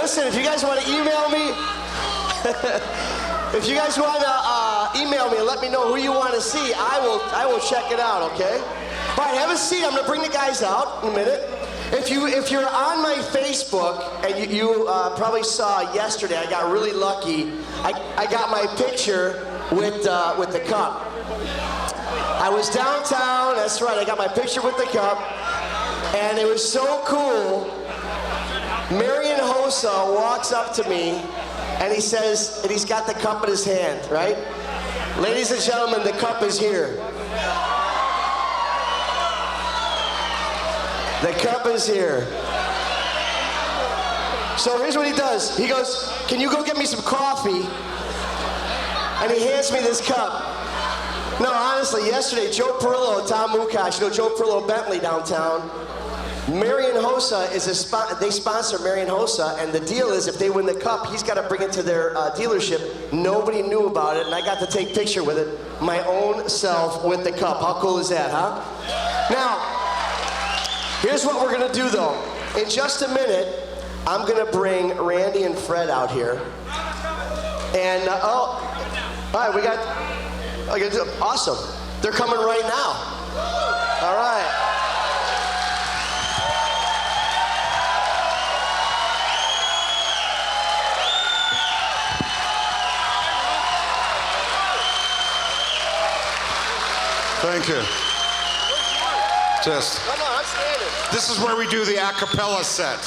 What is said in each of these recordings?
Listen, if you guys want to email me, if you guys want to email me and let me know who you want to see, I will check it out, okay? All right, have a seat. I'm going to bring the guys out in a minute. If you're on my Facebook, and you probably saw yesterday, I got really lucky. I got my picture with the cup. I was downtown, that's right, I got my picture with the cup, and it was so cool. Marion Hossa walks up to me, and he says, and he's got the cup in his hand, right? Ladies and gentlemen, the cup is here. The cup is here. So here's what he does. He goes, can you go get me some coffee? And he hands me this cup. No, honestly, yesterday, Joe Perillo, Tom Mukash, you know Joe Perillo Bentley downtown. Marion Hossa they sponsor Marion Hossa, and the deal is if they win the cup, he's got to bring it to their dealership. Nobody knew about it, and I got to take a picture with it, my own self with the cup. How cool is that, huh? Now, here's what we're gonna do though. In just a minute, I'm gonna bring Randy and Fred out here. And, all right, we got, awesome. They're coming right now. All right. Thank you. Just. No, I'm standing. This is where we do the a cappella set.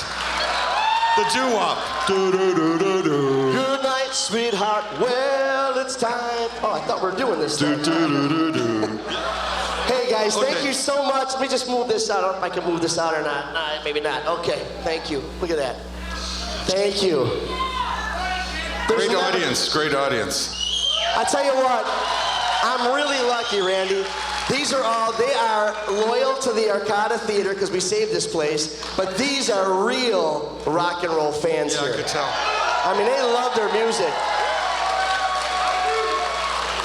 The doo-wop. Do-do-do-do-do. Good night, sweetheart. Well, it's time. Oh, I thought we were doing this. Do-do-do-do-do. Hey, guys, Okay. thank you so much. Let me just move this out. I don't know if I can move this out or not. Nah, maybe not. Okay, thank you. Look at that. Thank you. Great audience, great audience. I tell you what, I'm really lucky, Randy. They are loyal to the Arcada Theater because we saved this place, but these are real rock and roll fans here. Yeah, I could tell. I mean, they love their music.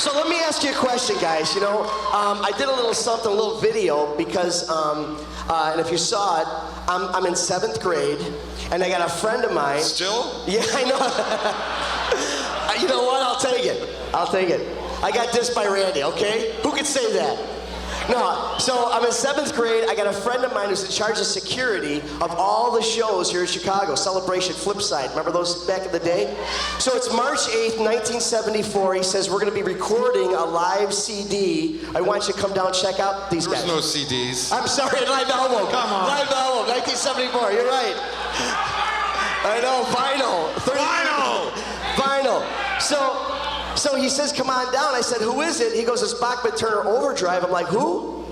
So let me ask you a question, guys. You know, I did a little something, a little video, because, and if you saw it, I'm in 7th grade, and I got a friend of mine. Still? Yeah, I know. You know what? I'll take it. I'll take it. I got dissed by Randy, okay? Who could say that? No, so I'm in 7th grade. I got a friend of mine who's in charge of security of all the shows here in Chicago, Celebration, Flipside. Remember those back in the day? So it's March 8th, 1974. He says, we're going to be recording a live CD. I want you to come down and check out these guys. There's no CDs. I'm sorry, live album. Come on. Live album, 1974. You're right. I know, vinyl. Vinyl. So he says, come on down. I said, who is it? He goes, it's Bachman Turner Overdrive. I'm like, who?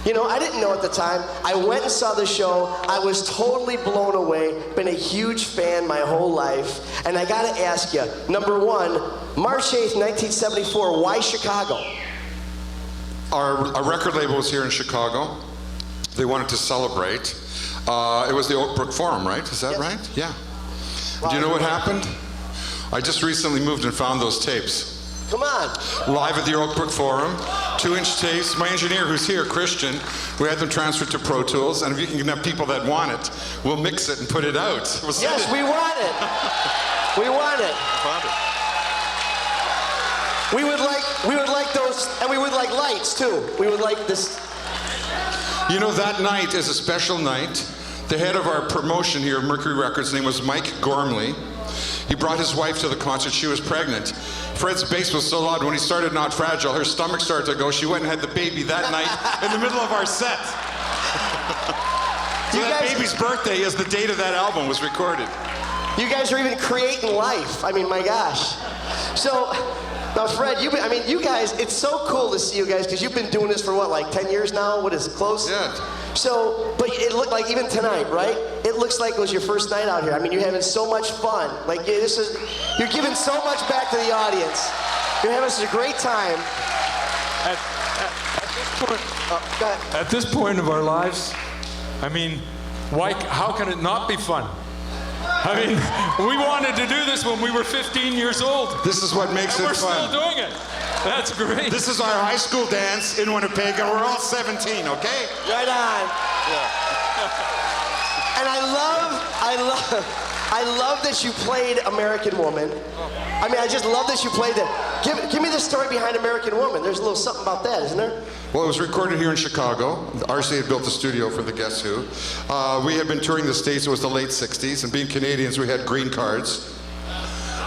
You know, I didn't know at the time. I went and saw the show. I was totally blown away. Been a huge fan my whole life. And I gotta ask you, number one, March 8th, 1974, why Chicago? Our record label was here in Chicago. They wanted to celebrate. It was the Oak Brook Forum, right? Is that Yes. right? Yeah. Wow. Do you know what happened? I just recently moved and found those tapes. Come on. Live at the Oak Brook Forum, 2-inch tapes. My engineer who's here, Christian, we had them transferred to Pro Tools, and if you can have people that want it, we'll mix it and put it out. We'll send Yes, it. we want it. We want it. Found it. We would like those, and we would like lights too. We would like this. You know, that night is a special night. The head of our promotion here at Mercury Records, his name was Mike Gormley. He brought his wife to the concert. She was pregnant. Fred's bass was so loud when he started Not Fragile, her stomach started to go. She went and had the baby that night in the middle of our set. So that baby's birthday is the date of that album was recorded. You guys are even creating life. I mean, my gosh. So, now Fred, you guys, it's so cool to see you guys because you've been doing this for what, like 10 years now? What is it, close? Yeah. So, but it looked like even tonight, right? It looks like it was your first night out here. I mean, you're having so much fun. Like, you're giving so much back to the audience. You're having such a great time. At this point of our lives, I mean, how can it not be fun? I mean, we wanted to do this when we were 15 years old. This is what makes it We're fun. still doing it. That's great. This is our high school dance in Winnipeg, and we're all 17, okay? Right on. Yeah. And I I love that you played American Woman. I mean, I just love that you played that. Give me the story behind American Woman. There's a little something about that, isn't there? Well, it was recorded here in Chicago. RC had built the studio for the Guess Who. We had been touring the States. It was the late 60s, and being Canadians, we had green cards,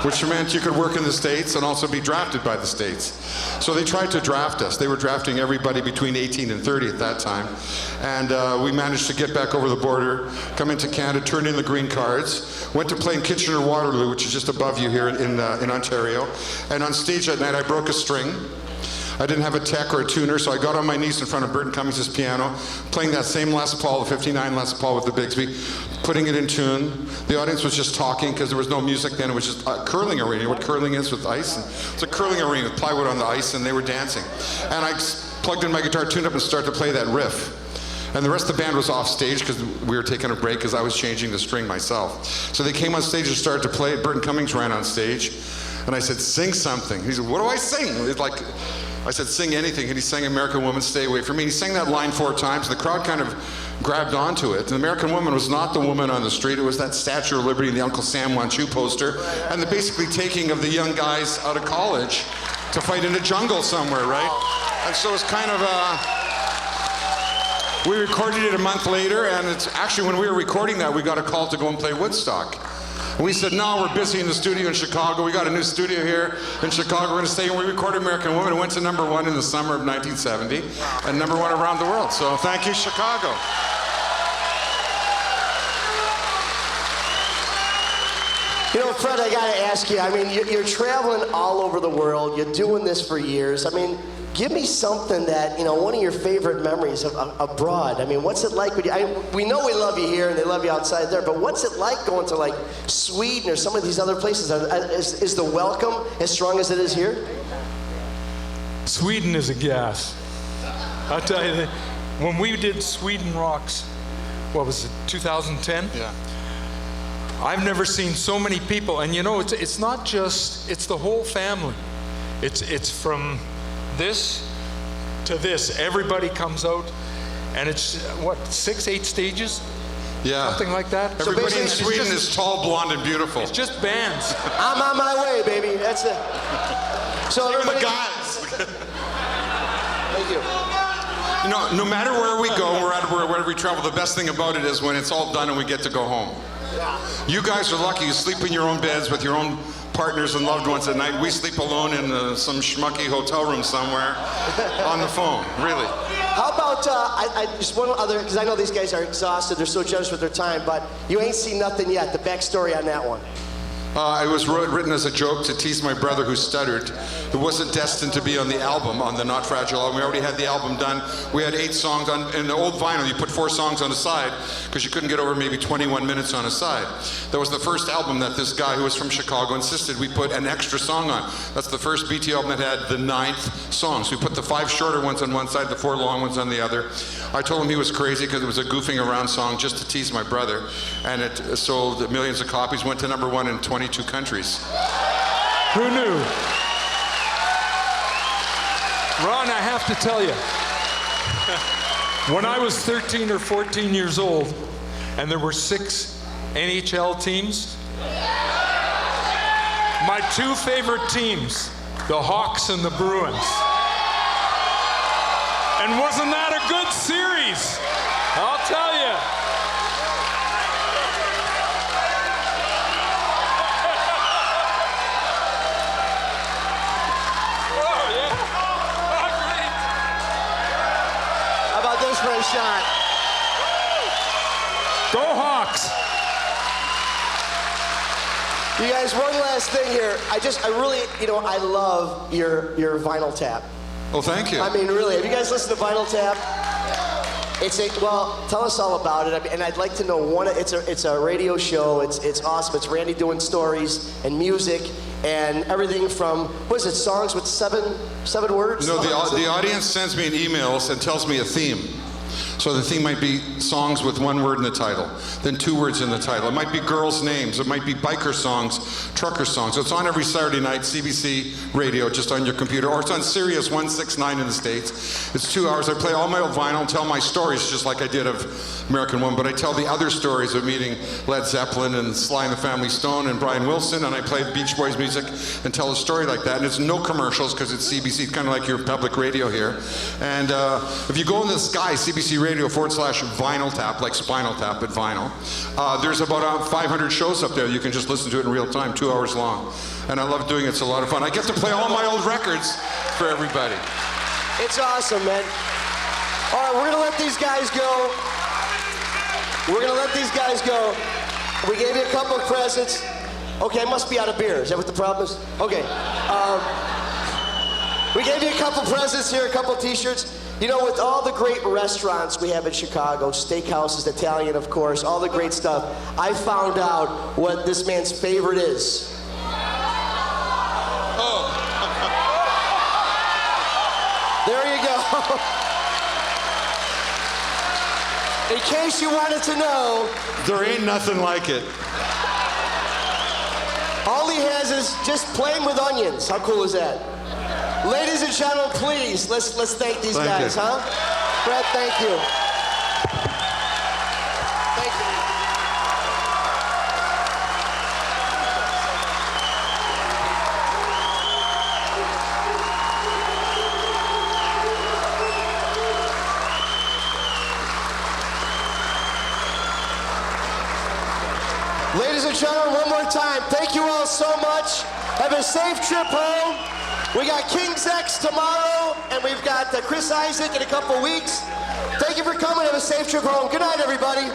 which meant you could work in the States and also be drafted by the States. So they tried to draft us. They were drafting everybody between 18 and 30 at that time. And we managed to get back over the border, come into Canada, turn in the green cards, went to play in Kitchener-Waterloo, which is just above you here in Ontario. And on stage that night, I broke a string. I didn't have a tech or a tuner, so I got on my knees in front of Burton Cummings' piano, playing that same Les Paul, the 59 Les Paul with the Bigsby, putting it in tune. The audience was just talking because there was no music then. It was just a curling arena. You know what curling is with ice? It's a curling arena with plywood on the ice, and they were dancing. And I plugged in my guitar, tuned up, and started to play that riff. And the rest of the band was off stage because we were taking a break because I was changing the string myself. So they came on stage and started to play it. Burton Cummings ran on stage, and I said, "Sing something." He said, "What do I sing?" It's like, I said, "Sing anything," and he sang American Woman, Stay Away From Me. He sang that line 4 times, and the crowd kind of grabbed onto it. The American Woman was not the woman on the street, it was that Statue of Liberty and the Uncle Sam Want You poster, and the basically taking of the young guys out of college to fight in a jungle somewhere, right? And so it's kind of we recorded it a month later, and it's actually when we were recording that, we got a call to go and play Woodstock. And we said, "No, we're busy in the studio in Chicago. We got a new studio here in Chicago. We're going to stay." And we recorded American Woman. It went to #1 in the summer of 1970 and #1 around the world. So thank you, Chicago. You know, Fred, I got to ask you, I mean, you're traveling all over the world. You're doing this for years. I mean, give me something that, you know, one of your favorite memories of abroad. I mean, what's it like? We know we love you here and they love you outside there, but what's it like going to like Sweden or some of these other places? Is the welcome as strong as it is here? Sweden is a gas. I'll tell you that when we did Sweden Rocks, what was it, 2010? Yeah. I've never seen so many people, and you know, it's not just, it's the whole family. It's from this to this. Everybody comes out, and it's what, 6, 8 stages? Yeah. Something like that. Everybody in Sweden is tall, blonde, and beautiful. It's just bands. I'm on my way, baby. That's it. So Even everybody, the guys. thank you. You know, no matter where we go, wherever we travel, the best thing about it is when it's all done and we get to go home. You guys are lucky. You sleep in your own beds with your own partners and loved ones at night. We sleep alone in some schmucky hotel room somewhere on the phone, really. How about, I just one other, because I know these guys are exhausted, they're so generous with their time, but you ain't seen nothing yet, the backstory on that one. It was written as a joke to tease my brother who stuttered. It wasn't destined to be on the album, on the Not Fragile album. We already had the album done. We had 8 songs on, in the old vinyl, you put 4 songs on the side because you couldn't get over maybe 21 minutes on a side. That was the first album that this guy who was from Chicago insisted we put an extra song on. That's the first BT album that had the 9th song. So we put the 5 shorter ones on one side, the 4 long ones on the other. I told him he was crazy because it was a goofing around song just to tease my brother. And it sold millions of copies, went to #1 in 22 countries. Who knew? Ron, I have to tell you, when I was 13 or 14 years old and there were 6 NHL teams, my 2 favorite teams, the Hawks and the Bruins. And wasn't that a good series? I'll tell you. For a shot. Go Hawks! You guys, one last thing here. I really, you know, I love your Vinyl Tap. Well, thank you. I mean, really, have you guys listened to Vinyl Tap? Well, tell us all about it. And I'd like to know it's a radio show. It's awesome. It's Randy doing stories and music and everything from, what is it, songs with seven words? No, the audience sends me an email and tells me a theme. So the theme might be songs with one word in the title, then 2 words in the title. It might be girls' names. It might be biker songs, trucker songs. It's on every Saturday night, CBC radio, just on your computer, or it's on Sirius 169 in the States. It's 2 hours. I play all my old vinyl, tell my stories just like I did of American Woman, but I tell the other stories of meeting Led Zeppelin and Sly and the Family Stone and Brian Wilson, and I play Beach Boys music and tell a story like that. And it's no commercials because it's CBC. It's kind of like your public radio here. And if you go in the sky, CBC radio /vinyl tap, like Spinal Tap, but vinyl, there's about 500 shows up there. You can just listen to it in real time, 2 hours long. And I love doing it. It's a lot of fun. I get to play all my old records for everybody. It's awesome, man. All right, we're going to let these guys go. We're going to let these guys go. We gave you a couple of presents. Okay, I must be out of beer. Is that what the problem is? Okay. We gave you a couple presents here, a couple t-shirts. You know, with all the great restaurants we have in Chicago, steakhouses, Italian, of course, all the great stuff, I found out what this man's favorite is. Oh. There you go. In case you wanted to know, There ain't nothing like it. all he has is just plain with onions. How cool is that? Ladies and gentlemen, please, let's thank these Thank guys, you. huh? Brett, thank you. Thank you. Ladies and gentlemen, one more time, thank you all so much. Have a safe trip home. We got King's X tomorrow, and we've got Chris Isaac in a couple weeks. Thank you for coming. Have a safe trip home. Good night, everybody.